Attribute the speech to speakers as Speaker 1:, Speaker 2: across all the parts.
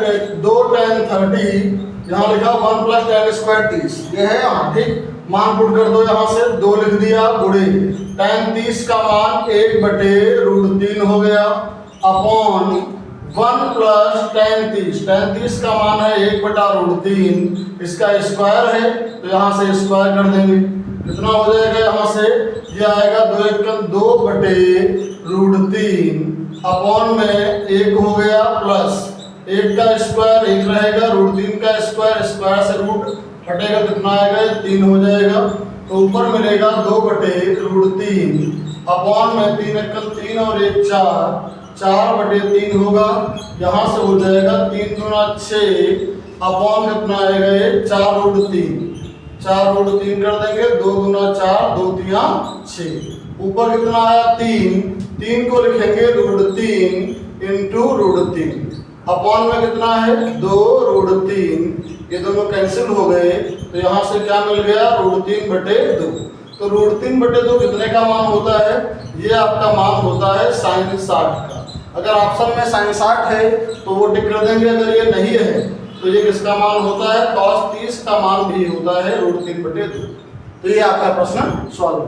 Speaker 1: में 2 tan 30, यहाँ लिखा 1 + tan स्क्वायर 30, ये है यहाँ, ठीक। मान पुट कर दो, यहाँ से 2 लिख दिया, गुणे tan 30 का मान 1/√3 हो गया, अपॉन 1 + tan 30, tan 30 का मान है 1/√3, इसका स्क्वायर है तो यहाँ से स्क्वायर कर देंगे। कितना हो जाएगा, यहाँ से ये आएगा 2 × 2/√3, अपॉन में 1 हो गया, प्लस 1 का स्क्वायर 1 रहेगा, √3 का स्क्वायर, स्क्वायर से रूट हटेगा, कितना आएगा, 3 हो जाएगा। तो ऊपर मिलेगा 2/√3, अपॉन में 3 × 3 और 1 4, 4/3 होगा, यहाँ से हो जाएगा 3 × 6, अपॉन कितना आएगा, ये 4√3, 4√3 कर देंगे, 2 × 4, 2 × 3 6, ऊपर कितना आया 3, 3 को लिखेंगे √3 × √3, अपॉन में कितना है 2√3, ये दोनों कैंसिल हो गए, तो यहाँ से क्या मिल गया, √3/2। तो √3/2 कितने का मान होता है, ये आपका मान होता है sin 60 का। अगर ऑप्शन में sin 60 है तो वो टिक कर देंगे, अगर ये नहीं है तो ये किसका मान होता है, cos 30 का मान भी होता है √3/2। तो ये आपका प्रश्न सॉल्व हो।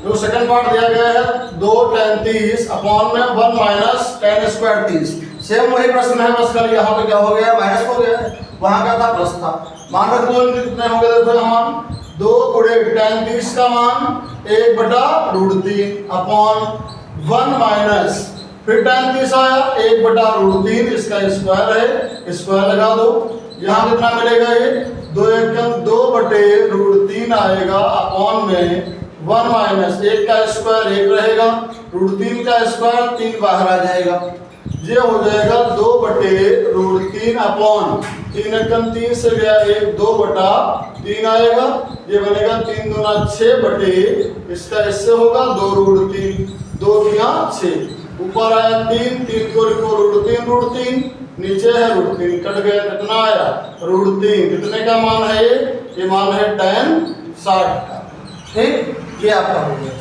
Speaker 1: जो सेकंड पार्ट दिया गया है 2 tan 30 अपॉन में 1 - tan स्क्वायर 30, सेम वही प्रश्न है, बस कल यहाँ पे क्या हो गया, माइनस हो गया, वहाँ क्या था, प्लस था। मान रख दो, इनके कितने हो गए, देखो यहाँ 2 × tan 30 का मान 1/√3 अपॉन 1 - फिर tan 30 आया 1/√3, इसका स्क्वायर है, स्क्वायर लगा दो, यहाँ कितना मिलेगा, ये 2 × 2/√3 आएगा, अपॉन में 1 - 1 का स्क्वायर 1 रहेगा, √3 का स्क्वायर 3 बाहर आ जाएगा, ये हो जाएगा 2/√3 अपॉन 3 × 3 से गया 1, 2/3 आएगा, ये बनेगा 3 × 6 इसका इससे होगा 2√3, 2 × 6, ऊपर आया 3, 3 को लिखो √3, नीचे है √3 कट गया, कितना आया √3, कितने का मान है ये मान है tan 60 का, ठीक। ये आपका हो गया।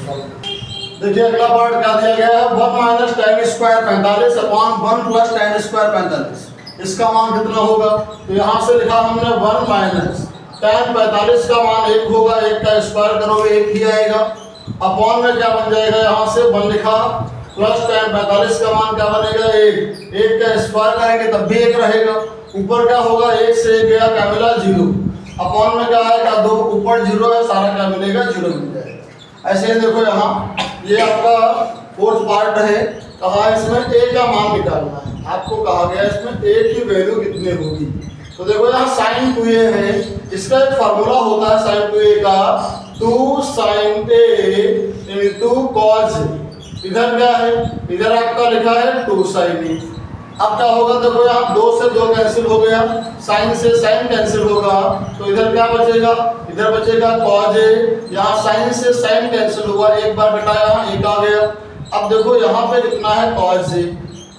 Speaker 1: देखिए अगला पार्ट क्या दिया गया है, 1 - tan square 45 upon 1 + tan square 45, इसका मान कितना होगा, तो यहाँ से लिखा हमने 1 - tan 45 का मान 1 होगा, 1 का स्क्वायर करोगे 1 ही आएगा, अपॉन में क्या बन जाएगा, यहाँ से 1 लिखा, प्लस tan 45 का मान क्या बनेगा 1, 1 का स्क्वायर करेंगे तब भी 1 रहेगा, ऊपर क्या होगा 1 से 1 गया, क्या मिला 0, अपॉन में क्या आएगा 2, ऊपर 0 है, सारा क्या मिलेगा 0 मिल जाएगा। ऐसे ही देखो यहाँ ये आपका फोर्थ पार्ट है, कहा इसमें a का मान निकालना है, आपको कहा गया इसमें a की वैल्यू कितनी होगी। तो देखो यहाँ sin 2a है, इसका एक फार्मूला होता है sin 2a का, 2 sin a × cos a, इधर क्या है, इधर आपका लिखा है 2 sin a, अब क्या होगा, देखो यहाँ 2 से 2 कैंसिल हो गया, साइन से साइन कैंसिल होगा, तो इधर क्या बचेगा, इधर बचेगा cos a, यहाँ साइन से साइन कैंसिल हुआ, एक बार घटाया 1 आ गया। अब देखो यहाँ पे कितना है cos a,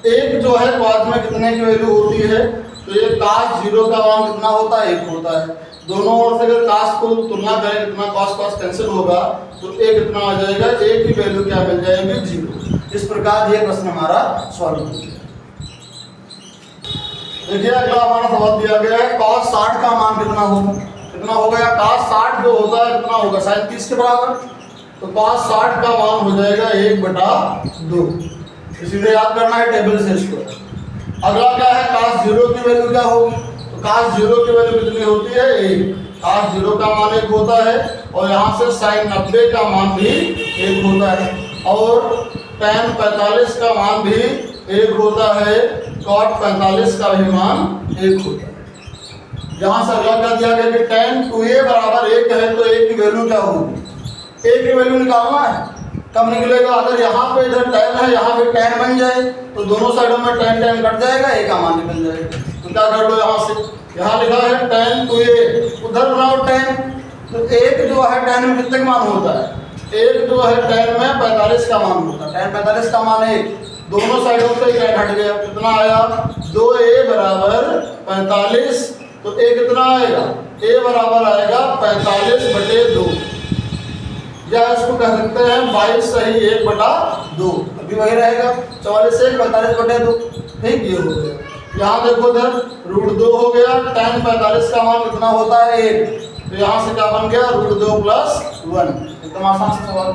Speaker 1: एक जो है cos में कितने की वैल्यू होती है, तो ये cos 0 का मान कितना होता है 1 होता है, दोनों ओर से अगर cos को तुलना करें कितना cos कैंसिल होगा, तो a कितना आ जाएगा, a की वैल्यू क्या मिल जाएगी 0। इस प्रकार ये प्रश्न हमारा सॉल्व हो गया। देखिए अगला हमारा सवाल दिया गया है, cos 60 का मान कितना हो गया, cos 60 जो होता है कितना होगा, sin 30 के बराबर, तो cos 60 का मान हो जाएगा 1/2, इसीलिए याद करना है टेबल से इसको। अगला क्या है, cos 0 की वैल्यू क्या होगी, तो cos 0 की वैल्यू कितनी होती है 1, cos 0 का मान 1 होता है, और यहाँ से sin 90 का मान भी 1 होता है, और tan 45 का मान भी 1 होता है, cot 45 का भी मान 1 होता है। यहाँ से अगला क्या दिया गया कि tan 2a बराबर 1 है, तो a की वैल्यू क्या होगी, a की वैल्यू निकालना है, कब निकलेगा, अगर यहाँ पे इधर tan है, यहाँ पे tan बन जाए तो दोनों साइडों में tan कट जाएगा, a का मान निकल जाएगा। तो क्या कर लो, यहाँ से यहाँ लिखा है tan 2a, उधर बनाओ tan, तो 1 जो है tan में कितने का मान होता है, 1 जो है tan में 45 का मान होता है, tan 45 का मान 1, दोनों साइडों से क्या हट गया, कितना आया 2a बराबर 45, तो a कितना आएगा, a बराबर आएगा 45/2, या इसको कह सकते हैं 22 सही 1/2, अभी वही रहेगा 44 से 45/2, ठीक, ये हो गया। यहाँ देखो इधर √2 हो गया, tan 45 का मान कितना होता है 1, तो यहाँ से क्या बन गया √2 + 1। एकदम आसान से सवाल।